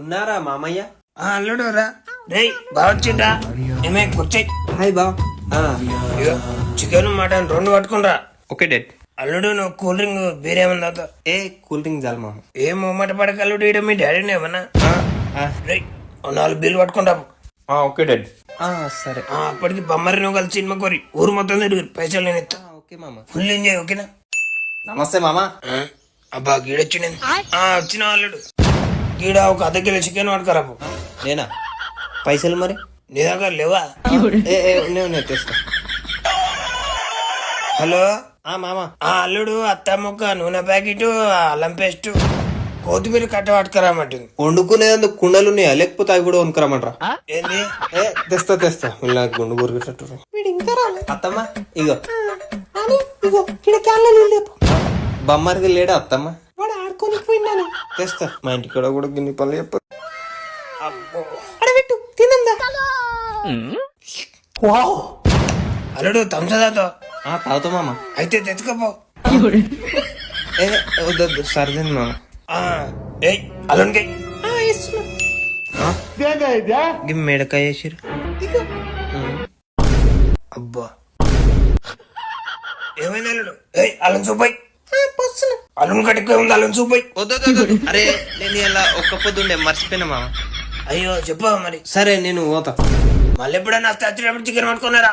ఉన్నారా మామయ్య? అల్లుడు రా రేయ్ బావచ్చిండ్రా ఏమే కూర్చోయ్. హాయ్ బా. ఇగో చికెన్ మటన్ రెండు పట్టుకునిరా. Okay dad. అల్లుడు నువ్వు కూల్ డ్రింక్ బీరేమన్నా తాగుతావా? ఏ కూల్ డ్రింక్ చాలు మామ. ఏం మొమ్మట పడక అల్లుడు ఈడ మీ డాడీని ఏమన్నా రేయ్ ఓ 4 బిల్లు పట్టుకుంటా. Okay dad. సరే. అప్పటికి బొమ్మరి నువ్వు కలిసి సినిమా కోరి ఊరు మొత్తం తిరిగి పైసలు నేను ఇస్తా. ఓకే మామ. ఫుల్ ఎంజాయ్ ఓకేనా? నమస్తే మామ. అబ్బా గీడొచ్చి నేను వచ్చిన అల్లుడు గీడ ఒక అర్ధ కిలో చికెన్ పట్టుకురాపు. నేనా? పైసలు మరి? నీ దగ్గర లేవా? నేను తెస్తా. హలో మామ. అల్లుడు అత్తమ్మొక్క నూనె ప్యాకెట్ అల్లం పేస్ట్ కొత్తిమీర కట్ట పట్టుకురామంటుంది. వండుకునేందుకు కుండలు ఉన్నాయా లేకపోతే అవి కూడా వనుకురామంటారా? ఏంది? తెస్తా నాకు గుండు గురిగేటట్టు. అత్తమ్మ ఇగో ఇగో ఇక్కడ క్యాన్లు లేపు. బొమ్మరికి లేడా అత్తమ్మ? వాడు ఆడుకొని పోయినాను. తెస్తా. మా ఇంటి కూడా గిన్ని పనులు చెప్పు. అడబెట్టు తినందా. అల్లుడు తంసదాతో తాగుతా మామ. అయితే తెచ్చుకోపో. వద్దు సర్దేంది మామ. ఏయ్ అల్లుడికి మేడకాయ వేసిరు. అబ్బా ఏమైంది అల్లుడు? ఏయ్ అల్లం చూపాయి అల్లం కట్టుకో ఉంది అల్లం చూపాయి. వద్దు. అరే నేను ఇలా ఒక్క పొద్దుండే మర్చిపోయినా మామ. అయ్యో చెప్పవా మరి? సరే నేను పోతా. మళ్ళీ ఎప్పుడైనా వచ్చేటప్పుడు చికెన్ పట్టుకున్నారా?